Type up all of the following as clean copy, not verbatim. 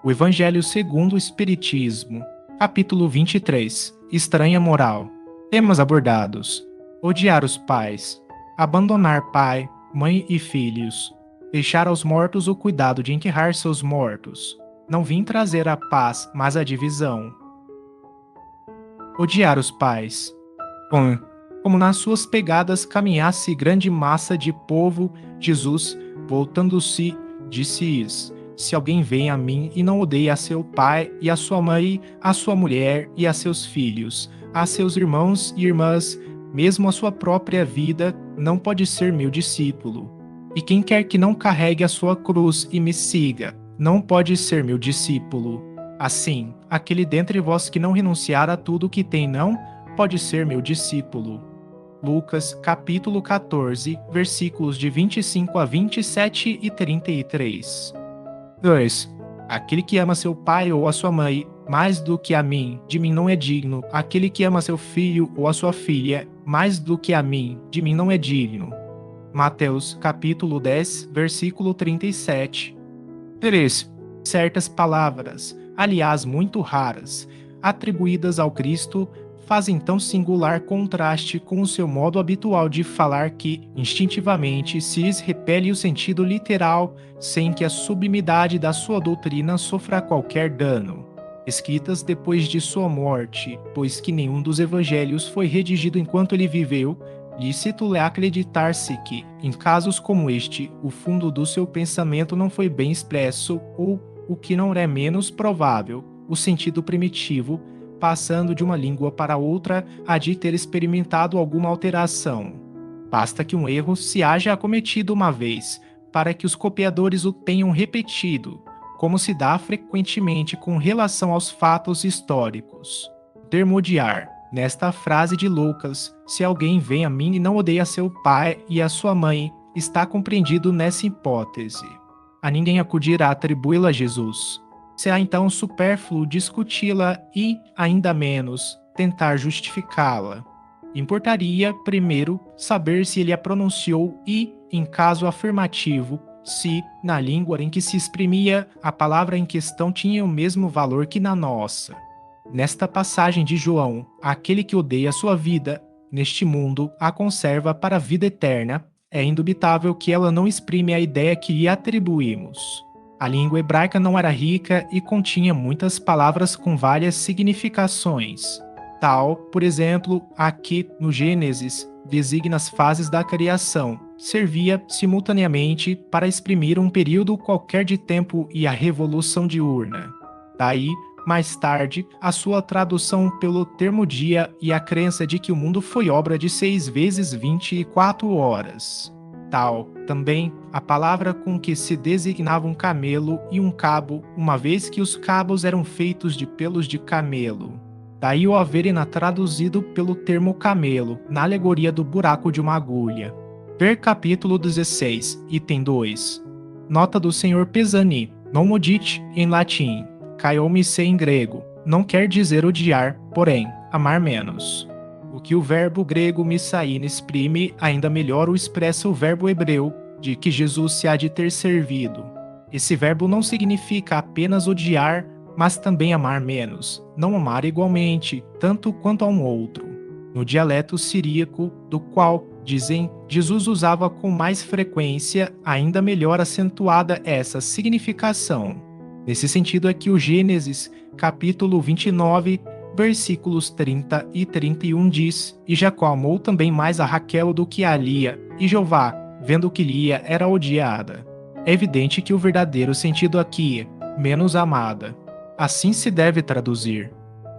O Evangelho segundo o Espiritismo, capítulo 23. Estranha moral. Temas abordados: odiar os pais, abandonar pai, mãe e filhos, deixar aos mortos o cuidado de enterrar seus mortos. Não vim trazer a paz, mas a divisão. Odiar os pais. Como nas suas pegadas caminhasse grande massa de povo, Jesus, voltando-se, disse-lhes: Se alguém vem a mim e não odeia a seu pai, e a sua mãe, a sua mulher e a seus filhos, a seus irmãos e irmãs, mesmo a sua própria vida, não pode ser meu discípulo. E quem quer que não carregue a sua cruz e me siga, não pode ser meu discípulo. Assim, aquele dentre vós que não renunciar a tudo que tem não, pode ser meu discípulo. Lucas, capítulo 14, versículos de 25 a 27 e 33. 2. Aquele que ama seu pai ou a sua mãe mais do que a mim, de mim não é digno. Aquele que ama seu filho ou a sua filha mais do que a mim, de mim não é digno. Mateus, capítulo 10, versículo 37. 3. Certas palavras, aliás muito raras, atribuídas ao Cristo, fazem tão singular contraste com o seu modo habitual de falar que, instintivamente, se lhes repele o sentido literal, sem que a sublimidade da sua doutrina sofra qualquer dano. Escritas depois de sua morte, pois que nenhum dos evangelhos foi redigido enquanto ele viveu, lícito é acreditar-se que, em casos como este, o fundo do seu pensamento não foi bem expresso ou, o que não é menos provável, o sentido primitivo, passando de uma língua para outra, há de ter experimentado alguma alteração. Basta que um erro se haja cometido uma vez, para que os copiadores o tenham repetido, como se dá frequentemente com relação aos fatos históricos. O termo odiar, nesta frase de Lucas, se alguém vem a mim e não odeia seu pai e a sua mãe, está compreendido nessa hipótese. A ninguém acudirá a atribuí-la a Jesus. Será então supérfluo discuti-la e, ainda menos, tentar justificá-la. Importaria, primeiro, saber se ele a pronunciou e, em caso afirmativo, se, na língua em que se exprimia, a palavra em questão tinha o mesmo valor que na nossa. Nesta passagem de João, aquele que odeia sua vida, neste mundo, a conserva para a vida eterna, é indubitável que ela não exprime a ideia que lhe atribuímos. A língua hebraica não era rica e continha muitas palavras com várias significações. Tal, por exemplo, a que, no Gênesis, designa as fases da criação, servia, simultaneamente, para exprimir um período qualquer de tempo e a revolução diurna. Daí, mais tarde, a sua tradução pelo termo dia e a crença de que o mundo foi obra de 6 vezes 24 horas. Tal, também, a palavra com que se designava um camelo e um cabo, uma vez que os cabos eram feitos de pelos de camelo. Daí o haverem traduzido pelo termo camelo, na alegoria do buraco de uma agulha. Ver capítulo 16, item 2. Nota do Sr. Pesani, non modit em latim, caiome se em grego, não quer dizer odiar, porém, amar menos. O que o verbo grego misaín exprime, ainda melhor o expressa o verbo hebreu, de que Jesus se há de ter servido. Esse verbo não significa apenas odiar, mas também amar menos, não amar igualmente, tanto quanto a um outro. No dialeto siríaco, do qual, dizem, Jesus usava com mais frequência, ainda melhor acentuada essa significação. Nesse sentido é que o Gênesis, capítulo 29, versículos 30 e 31 diz: E Jacó amou também mais a Raquel do que a Lia, e Jeová, vendo que Lia era odiada. É evidente que o verdadeiro sentido aqui é menos amada. Assim se deve traduzir.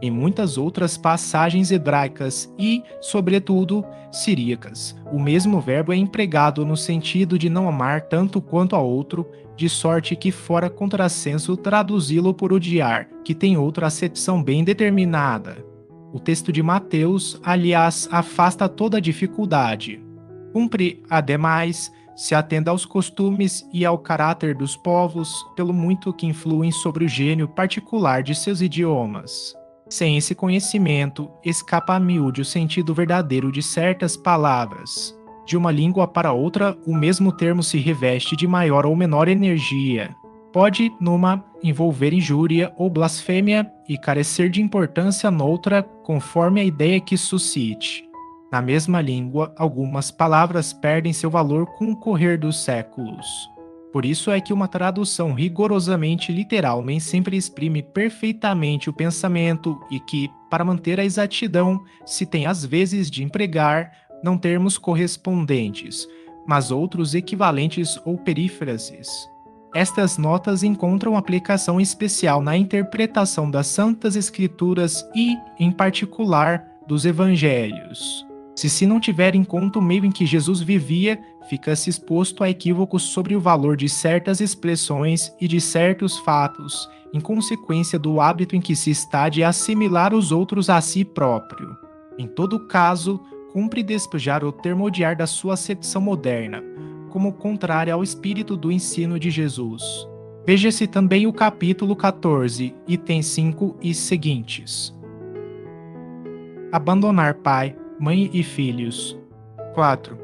Em muitas outras passagens hebraicas e, sobretudo, siríacas, o mesmo verbo é empregado no sentido de não amar tanto quanto a outro, de sorte que fora contrassenso traduzi-lo por odiar, que tem outra acepção bem determinada. O texto de Mateus, aliás, afasta toda dificuldade. Cumpre, ademais, se atenda aos costumes e ao caráter dos povos, pelo muito que influem sobre o gênio particular de seus idiomas. Sem esse conhecimento, escapa a miúde o sentido verdadeiro de certas palavras. De uma língua para outra, o mesmo termo se reveste de maior ou menor energia. pode, numa, envolver injúria ou blasfêmia e carecer de importância noutra, conforme a ideia que suscite. Na mesma língua, algumas palavras perdem seu valor com o correr dos séculos. Por isso é que uma tradução rigorosamente literal nem sempre exprime perfeitamente o pensamento e que, para manter a exatidão, se tem às vezes de empregar não termos correspondentes, mas outros equivalentes ou perífrases. Estas notas encontram aplicação especial na interpretação das Santas Escrituras e, em particular, dos Evangelhos. Se não tiver em conta o meio em que Jesus vivia, fica-se exposto a equívocos sobre o valor de certas expressões e de certos fatos, em consequência do hábito em que se está de assimilar os outros a si próprio. Em todo caso, cumpre despejar o termo odiar da sua acepção moderna, como contrária ao espírito do ensino de Jesus. Veja-se também o capítulo 14, item 5 e seguintes. Abandonar pai, mãe e filhos. 4.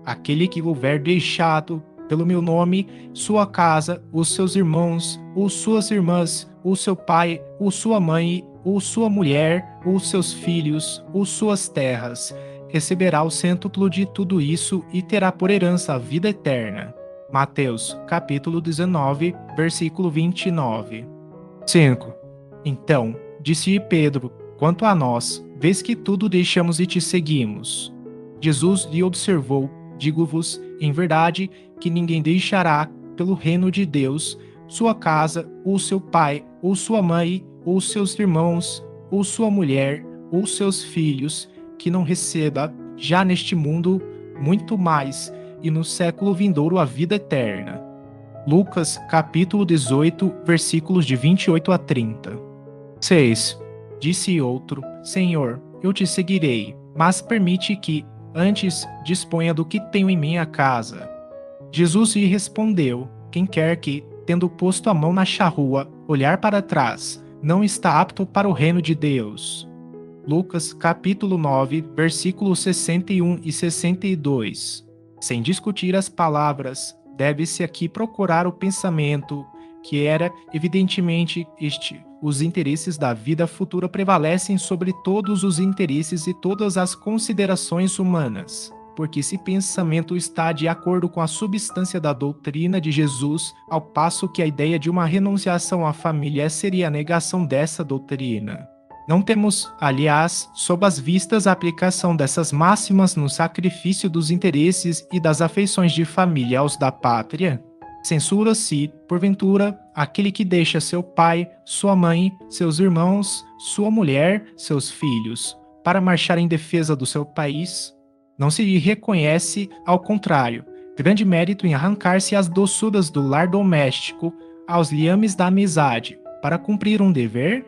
Aquele que houver deixado, pelo meu nome, sua casa, os seus irmãos, ou suas irmãs, ou seu pai, ou sua mãe, ou sua mulher, ou seus filhos, ou suas terras, receberá o cêntuplo de tudo isso e terá por herança a vida eterna. Mateus, capítulo 19, versículo 29. 5. Então, disse Pedro, quanto a nós, vês que tudo deixamos e te seguimos. Jesus lhe observou, digo-vos, em verdade, que ninguém deixará, pelo reino de Deus, sua casa, ou seu pai, ou sua mãe, ou seus irmãos, ou sua mulher, ou seus filhos, que não receba, já neste mundo, muito mais, e no século vindouro a vida eterna. Lucas, capítulo 18, versículos de 28 a 30. 6. Disse outro, Senhor, eu te seguirei, mas permite que, antes, disponha do que tenho em minha casa. Jesus lhe respondeu, quem quer que, tendo posto a mão na charrua, olhar para trás, não está apto para o reino de Deus. Lucas, capítulo 9, versículos 61 e 62. Sem discutir as palavras, deve-se aqui procurar o pensamento, que era, evidentemente, este. Os interesses da vida futura prevalecem sobre todos os interesses e todas as considerações humanas, porque esse pensamento está de acordo com a substância da doutrina de Jesus, ao passo que a ideia de uma renunciação à família seria a negação dessa doutrina. Não temos, aliás, sob as vistas a aplicação dessas máximas no sacrifício dos interesses e das afeições de família aos da pátria? Censura-se, porventura, aquele que deixa seu pai, sua mãe, seus irmãos, sua mulher, seus filhos, para marchar em defesa do seu país? Não se lhe reconhece, ao contrário, grande mérito em arrancar-se às doçuras do lar doméstico, aos liames da amizade, para cumprir um dever?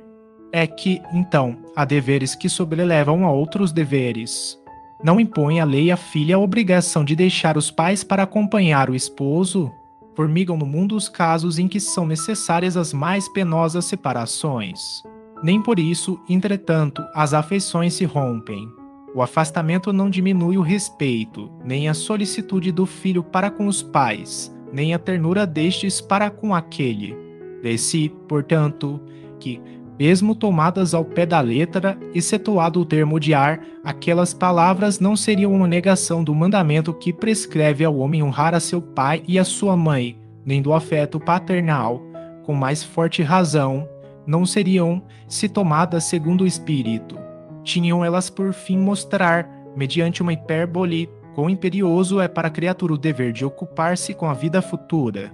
É que, então, há deveres que sobrelevam a outros deveres. Não impõe a lei à filha a obrigação de deixar os pais para acompanhar o esposo? Formigam no mundo os casos em que são necessárias as mais penosas separações. Nem por isso, entretanto, as afeições se rompem. O afastamento não diminui o respeito, nem a solicitude do filho para com os pais, nem a ternura destes para com aquele. Vê-se, portanto, que, mesmo tomadas ao pé da letra, excetuado o termo odiar, aquelas palavras não seriam uma negação do mandamento que prescreve ao homem honrar a seu pai e a sua mãe, nem do afeto paternal. Com mais forte razão, não seriam, se tomadas segundo o espírito. Tinham elas por fim mostrar, mediante uma hipérbole, quão imperioso é para a criatura o dever de ocupar-se com a vida futura.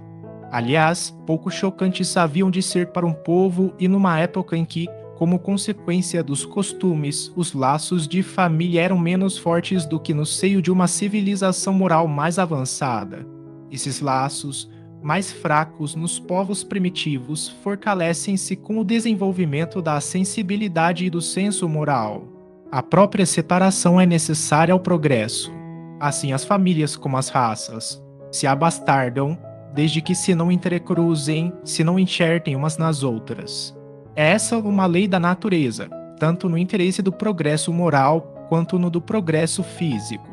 Aliás, pouco chocantes haviam de ser para um povo e numa época em que, como consequência dos costumes, os laços de família eram menos fortes do que no seio de uma civilização moral mais avançada. Esses laços, mais fracos nos povos primitivos, fortalecem-se com o desenvolvimento da sensibilidade e do senso moral. A própria separação é necessária ao progresso. Assim as famílias como as raças se abastardam, desde que se não entrecruzem, se não enxertem umas nas outras. É essa uma lei da natureza, tanto no interesse do progresso moral, quanto no do progresso físico.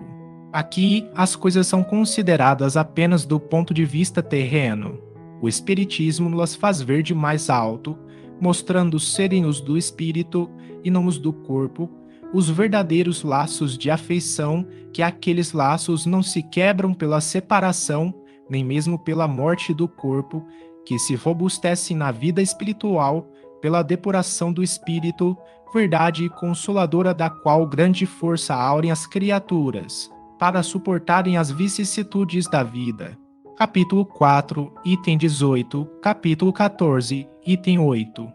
Aqui, as coisas são consideradas apenas do ponto de vista terreno. O Espiritismo nos faz ver de mais alto, mostrando serem os do espírito e não os do corpo, os verdadeiros laços de afeição, que aqueles laços não se quebram pela separação, nem mesmo pela morte do corpo, que se robustecem na vida espiritual pela depuração do espírito, verdade consoladora da qual grande força aurem as criaturas, para suportarem as vicissitudes da vida. Capítulo 4, item 18, capítulo 14, item 8.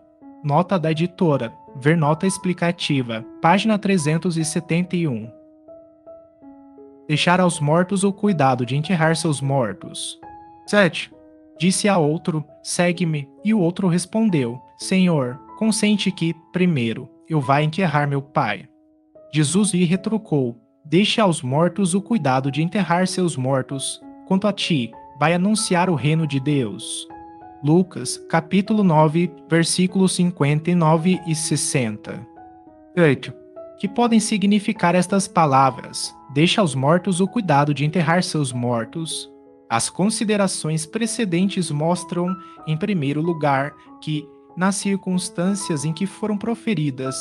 Nota da editora. Ver nota explicativa. Página 371. Deixar aos mortos o cuidado de enterrar seus mortos. 7. Disse a outro, segue-me, e o outro respondeu, Senhor, consente que, primeiro, eu vá enterrar meu pai. Jesus lhe retrucou, deixe aos mortos o cuidado de enterrar seus mortos. Quanto a ti, vai anunciar o reino de Deus. Lucas, capítulo 9, versículos 59 e 60. 8. Que podem significar estas palavras? Deixa aos mortos o cuidado de enterrar seus mortos. As considerações precedentes mostram, em primeiro lugar, que, nas circunstâncias em que foram proferidas,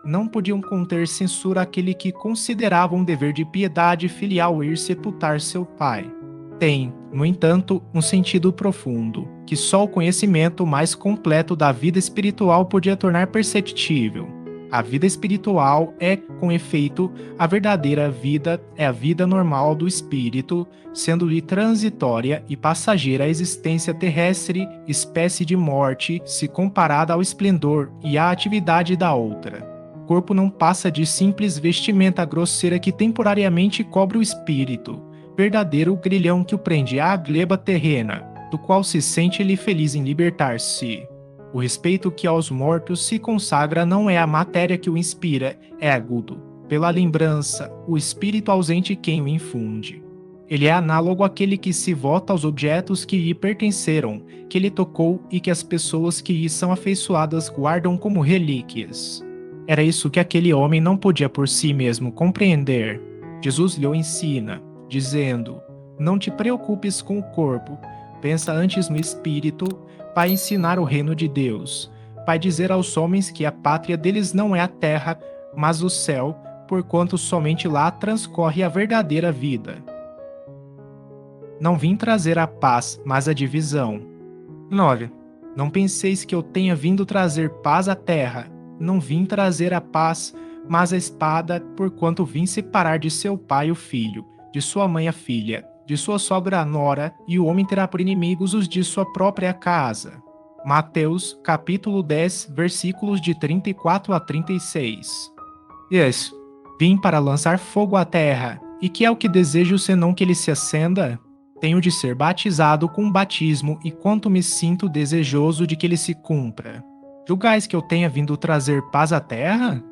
não podiam conter censura àquele que considerava um dever de piedade filial ir sepultar seu pai. Tem, no entanto, um sentido profundo, que só o conhecimento mais completo da vida espiritual podia tornar perceptível. A vida espiritual é, com efeito, a verdadeira vida, é a vida normal do espírito, sendo-lhe transitória e passageira a existência terrestre, espécie de morte, se comparada ao esplendor e à atividade da outra. O corpo não passa de simples vestimenta grosseira que temporariamente cobre o espírito, verdadeiro grilhão que o prende à gleba terrena, do qual se sente ele feliz em libertar-se. O respeito que aos mortos se consagra não é a matéria que o inspira, é agudo. Pela lembrança, o espírito ausente quem o infunde. Ele é análogo àquele que se vota aos objetos que lhe pertenceram, que lhe tocou e que as pessoas que lhe são afeiçoadas guardam como relíquias. Era isso que aquele homem não podia por si mesmo compreender. Jesus lhe o ensina, dizendo, não te preocupes com o corpo, pensa antes no espírito, para ensinar o reino de Deus, para dizer aos homens que a pátria deles não é a terra, mas o céu, porquanto somente lá transcorre a verdadeira vida. Não vim trazer a paz, mas a divisão. 9. Não penseis que eu tenha vindo trazer paz à terra, não vim trazer a paz, mas a espada, porquanto vim separar de seu pai o filho, de sua mãe a filha, de sua sogra a nora, e o homem terá por inimigos os de sua própria casa. Mateus, capítulo 10, versículos de 34 a 36. Isso. Vim para lançar fogo à terra, e que é o que desejo senão que ele se acenda? Tenho de ser batizado com um batismo, e quanto me sinto desejoso de que ele se cumpra. Julgais que eu tenha vindo trazer paz à terra?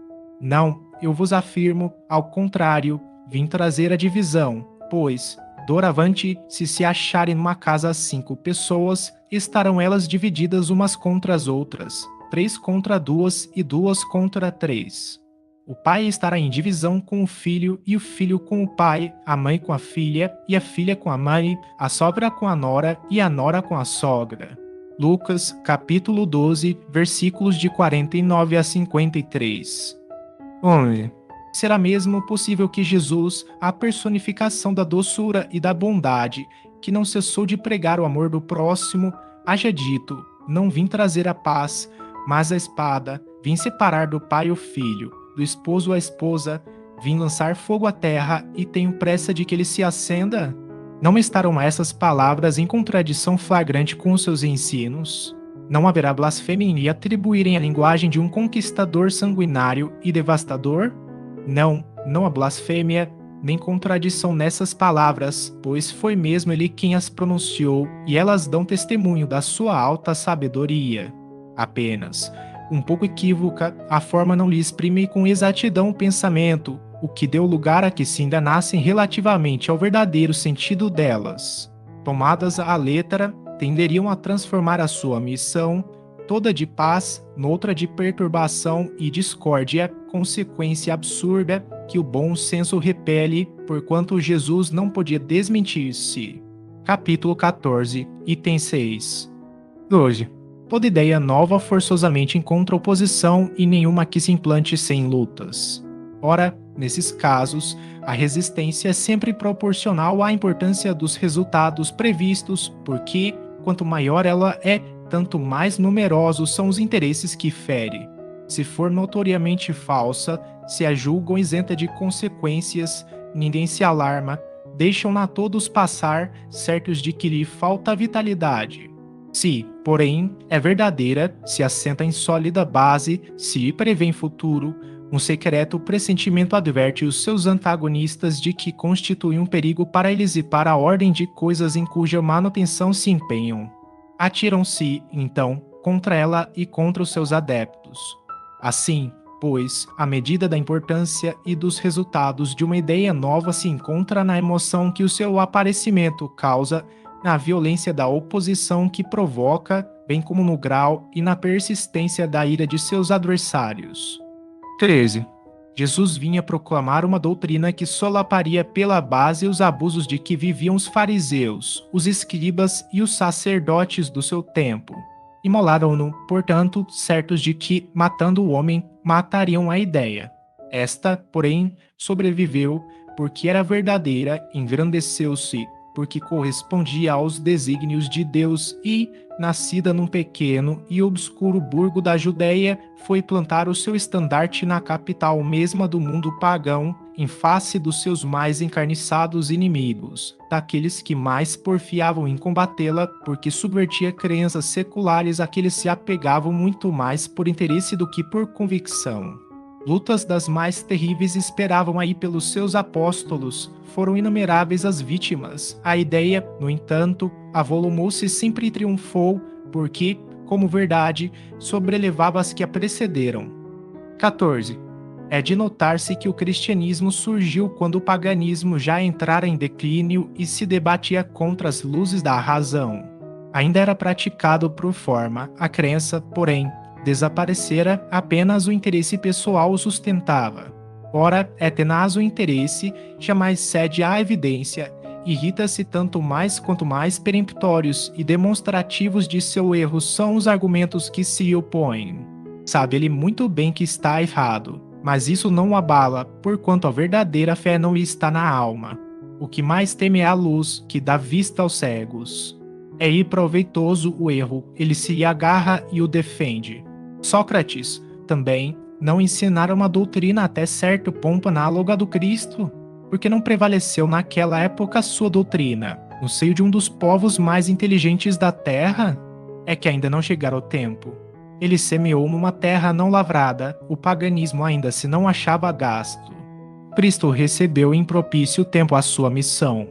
Não, eu vos afirmo, ao contrário, vim trazer a divisão, pois, doravante, se acharem numa casa 5 pessoas, estarão elas divididas umas contra as outras, 3 contra 2 e 2 contra 3. O pai estará em divisão com o filho e o filho com o pai, a mãe com a filha e a filha com a mãe, a sogra com a nora e a nora com a sogra. Lucas, capítulo 12, versículos de 49 a 53. 11. Será mesmo possível que Jesus, a personificação da doçura e da bondade, que não cessou de pregar o amor do próximo, haja dito, não vim trazer a paz, mas a espada, vim separar do pai o filho, do esposo a esposa, vim lançar fogo à terra e tenho pressa de que ele se acenda? Não estarão essas palavras em contradição flagrante com os seus ensinos? Não haverá blasfêmia em lhe atribuírem a linguagem de um conquistador sanguinário e devastador? Não há blasfêmia, nem contradição nessas palavras, pois foi mesmo ele quem as pronunciou, e elas dão testemunho da sua alta sabedoria. Apenas, um pouco equívoca, a forma não lhe exprime com exatidão o pensamento, o que deu lugar a que se enganassem relativamente ao verdadeiro sentido delas. Tomadas à letra, tenderiam a transformar a sua missão, toda de paz, noutra de perturbação e discórdia, consequência absurda que o bom senso repele, porquanto Jesus não podia desmentir-se. Capítulo 14, item 6. Hoje, toda ideia nova forçosamente encontra oposição e nenhuma que se implante sem lutas. Ora, nesses casos, a resistência é sempre proporcional à importância dos resultados previstos, porque, quanto maior ela é, tanto mais numerosos são os interesses que fere. Se for notoriamente falsa, se a julgam isenta de consequências, ninguém se alarma, deixam-na todos passar, certos de que lhe falta vitalidade. Se, porém, é verdadeira, se assenta em sólida base, se prevê futuro, um secreto pressentimento adverte os seus antagonistas de que constitui um perigo para eles e para a ordem de coisas em cuja manutenção se empenham. Atiram-se, então, contra ela e contra os seus adeptos. Assim, pois, a medida da importância e dos resultados de uma ideia nova se encontra na emoção que o seu aparecimento causa, na violência da oposição que provoca, bem como no grau e na persistência da ira de seus adversários. 13. Jesus vinha proclamar uma doutrina que solaparia pela base os abusos de que viviam os fariseus, os escribas e os sacerdotes do seu tempo. Imolaram-no, portanto, certos de que, matando o homem, matariam a ideia. Esta, porém, sobreviveu, porque era verdadeira, engrandeceu-se, porque correspondia aos desígnios de Deus e, nascida num pequeno e obscuro burgo da Judéia, foi plantar o seu estandarte na capital mesma do mundo pagão, em face dos seus mais encarniçados inimigos, daqueles que mais porfiavam em combatê-la, porque subvertia crenças seculares a que eles se apegavam muito mais por interesse do que por convicção. Lutas das mais terríveis esperavam aí pelos seus apóstolos, foram inumeráveis as vítimas. A ideia, no entanto, avolumou-se sempre e triunfou, porque, como verdade, sobrelevava as que a precederam. 14. É de notar-se que o cristianismo surgiu quando o paganismo já entrara em declínio e se debatia contra as luzes da razão. Ainda era praticado por forma, a crença, porém, desaparecera, apenas o interesse pessoal o sustentava. Ora, é tenaz o interesse, jamais cede à evidência, irrita-se tanto mais quanto mais peremptórios e demonstrativos de seu erro são os argumentos que se opõem. Sabe ele muito bem que está errado, mas isso não o abala, porquanto a verdadeira fé não está na alma. O que mais teme é a luz, que dá vista aos cegos. É proveitoso o erro, ele se agarra e o defende. Sócrates, também, não ensinara uma doutrina até certo ponto análoga do Cristo, porque não prevaleceu naquela época sua doutrina, no seio de um dos povos mais inteligentes da terra? É que ainda não chegara o tempo. Ele semeou numa terra não lavrada, o paganismo ainda se não achava gasto. Cristo recebeu em propício tempo a sua missão.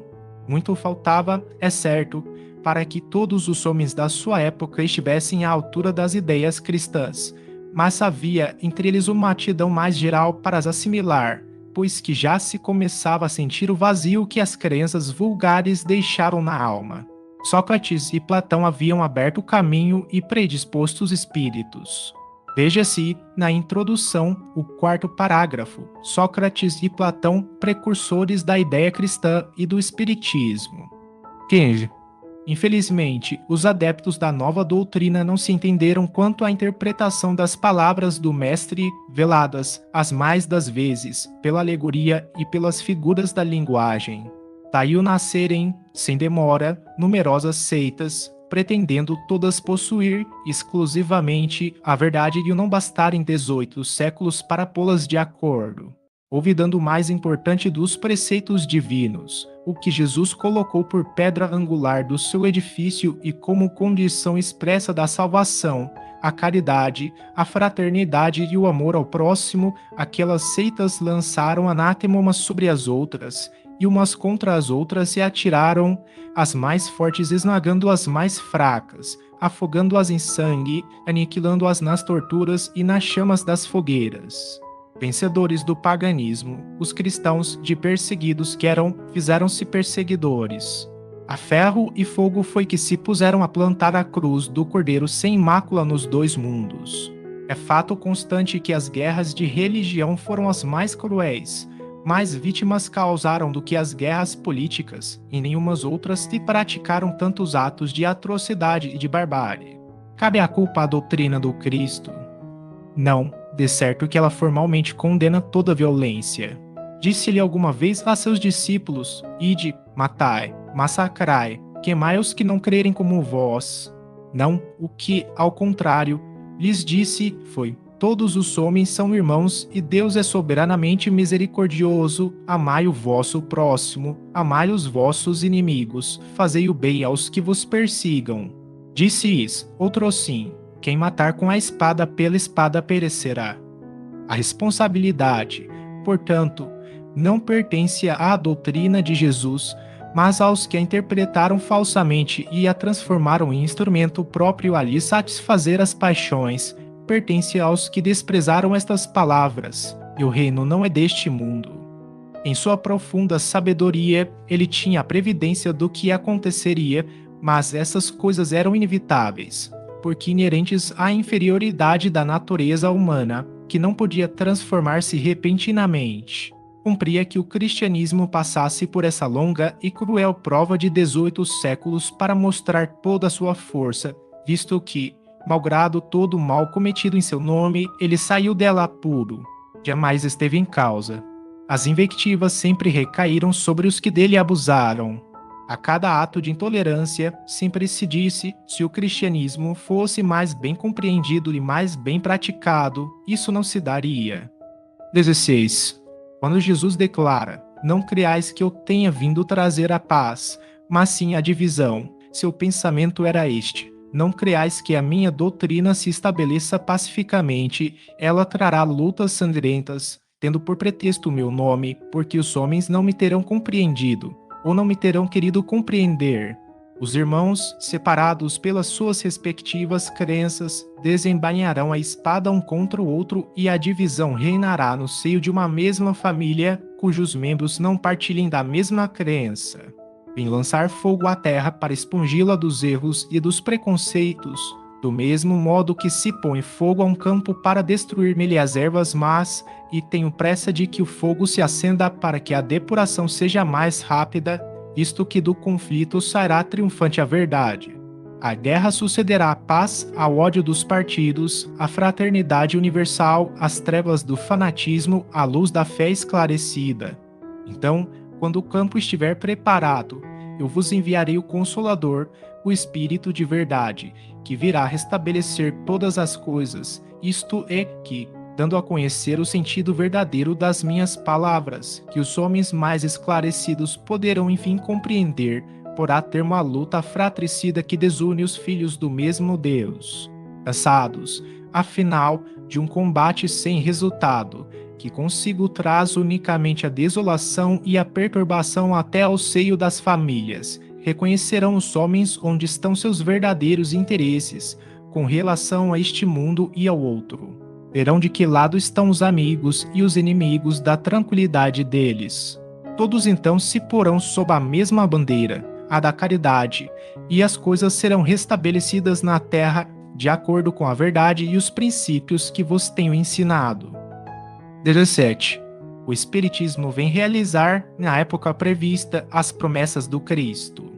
Muito faltava, é certo, para que todos os homens da sua época estivessem à altura das ideias cristãs, mas havia entre eles uma aptidão mais geral para as assimilar, pois que já se começava a sentir o vazio que as crenças vulgares deixaram na alma. Sócrates e Platão haviam aberto o caminho e predisposto os espíritos. Veja-se, na introdução, o quarto parágrafo, Sócrates e Platão precursores da ideia cristã e do espiritismo. 15. Infelizmente, os adeptos da nova doutrina não se entenderam quanto à interpretação das palavras do mestre, veladas, as mais das vezes, pela alegoria e pelas figuras da linguagem. Daí o nascerem, sem demora, numerosas seitas, pretendendo todas possuir exclusivamente a verdade e o não bastarem 18 séculos para pô-las de acordo, olvidando o mais importante dos preceitos divinos, o que Jesus colocou por pedra angular do seu edifício e como condição expressa da salvação, a caridade, a fraternidade e o amor ao próximo. Aquelas seitas lançaram anátema umas sobre as outras, e umas contra as outras se atiraram, as mais fortes esmagando as mais fracas, afogando-as em sangue, aniquilando-as nas torturas e nas chamas das fogueiras. Vencedores do paganismo, os cristãos de perseguidos que eram, fizeram-se perseguidores. A ferro e fogo foi que se puseram a plantar a cruz do Cordeiro sem mácula nos dois mundos. É fato constante que as guerras de religião foram as mais cruéis, mais vítimas causaram do que as guerras políticas, e nenhumas outras se praticaram tantos atos de atrocidade e de barbárie. cabe a culpa à doutrina do Cristo? Não, de certo que ela formalmente condena toda violência. Disse-lhe alguma vez a seus discípulos: Ide, matai, massacrai, queimai os que não crerem como vós. Não, o que, ao contrário, lhes disse foi: todos os homens são irmãos e Deus é soberanamente misericordioso. Amai o vosso próximo, amai os vossos inimigos, fazei o bem aos que vos persigam. Disse-lhes, outrosim: quem matar com a espada pela espada perecerá. A responsabilidade, portanto, não pertence à doutrina de Jesus, mas aos que a interpretaram falsamente e a transformaram em instrumento próprio a lhe satisfazer as paixões. Pertence aos que desprezaram estas palavras, e o reino não é deste mundo. Em sua profunda sabedoria, ele tinha a previdência do que aconteceria, mas essas coisas eram inevitáveis, porque inerentes à inferioridade da natureza humana, que não podia transformar-se repentinamente. Cumpria que o cristianismo passasse por essa longa e cruel prova de 18 séculos para mostrar toda a sua força, visto que, malgrado todo o mal cometido em seu nome, ele saiu dela puro. Jamais esteve em causa. As invectivas sempre recaíram sobre os que dele abusaram. A cada ato de intolerância, sempre se disse: se o cristianismo fosse mais bem compreendido e mais bem praticado, isso não se daria. 16. Quando Jesus declara: não creais que eu tenha vindo trazer a paz, mas sim a divisão, seu pensamento era este: não creais que a minha doutrina se estabeleça pacificamente, ela trará lutas sangrentas, tendo por pretexto o meu nome, porque os homens não me terão compreendido, ou não me terão querido compreender. Os irmãos, separados pelas suas respectivas crenças, desembainharão a espada um contra o outro e a divisão reinará no seio de uma mesma família, cujos membros não partilhem da mesma crença. Vim lançar fogo à terra para expungi-la dos erros e dos preconceitos, do mesmo modo que se põe fogo a um campo para destruir nele as ervas más, e tenho pressa de que o fogo se acenda para que a depuração seja mais rápida, visto que do conflito sairá triunfante a verdade. A guerra sucederá à paz, ao ódio dos partidos, à fraternidade universal, às trevas do fanatismo, à luz da fé esclarecida. Então, quando o campo estiver preparado, eu vos enviarei o Consolador, o Espírito de verdade, que virá restabelecer todas as coisas, isto é que, dando a conhecer o sentido verdadeiro das minhas palavras, que os homens mais esclarecidos poderão enfim compreender, porá termo à luta fratricida que desune os filhos do mesmo Deus. Cansados, afinal, de um combate sem resultado, que consigo traz unicamente a desolação e a perturbação até ao seio das famílias, reconhecerão os homens onde estão seus verdadeiros interesses, com relação a este mundo e ao outro. Verão de que lado estão os amigos e os inimigos da tranquilidade deles. Todos então se porão sob a mesma bandeira, a da caridade, e as coisas serão restabelecidas na terra de acordo com a verdade e os princípios que vos tenho ensinado. 17. O Espiritismo vem realizar, na época prevista, as promessas do Cristo.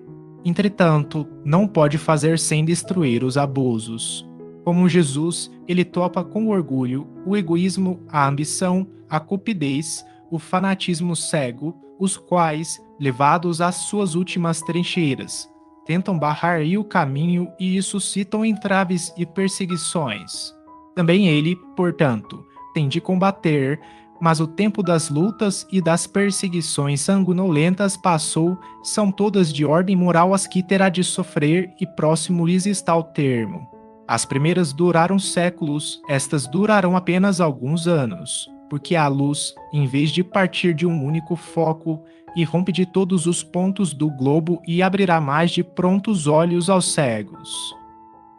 Entretanto, não pode fazer sem destruir os abusos. Como Jesus, ele topa com o orgulho, o egoísmo, a ambição, a cupidez, o fanatismo cego, os quais, levados às suas últimas trincheiras, tentam barrar aí o caminho e suscitam entraves e perseguições. Também ele, portanto, tem de combater, mas o tempo das lutas e das perseguições sanguinolentas passou, são todas de ordem moral as que terá de sofrer e próximo lhes está o termo. As primeiras duraram séculos, estas durarão apenas alguns anos, porque a luz, em vez de partir de um único foco, irrompe de todos os pontos do globo e abrirá mais de prontos olhos aos cegos.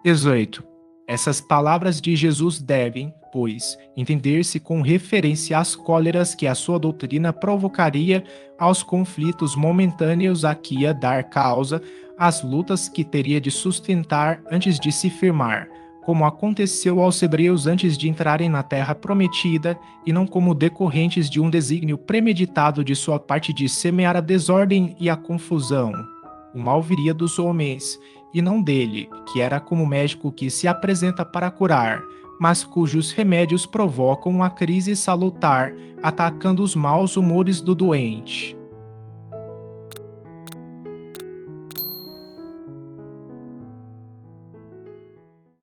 18. Essas palavras de Jesus devem, pois, entender-se com referência às cóleras que a sua doutrina provocaria, aos conflitos momentâneos a que ia dar causa, às lutas que teria de sustentar antes de se firmar, como aconteceu aos hebreus antes de entrarem na terra prometida, e não como decorrentes de um desígnio premeditado de sua parte de semear a desordem e a confusão. O mal viria dos homens, e não dele, que era como médico que se apresenta para curar, mas cujos remédios provocam uma crise salutar, atacando os maus humores do doente.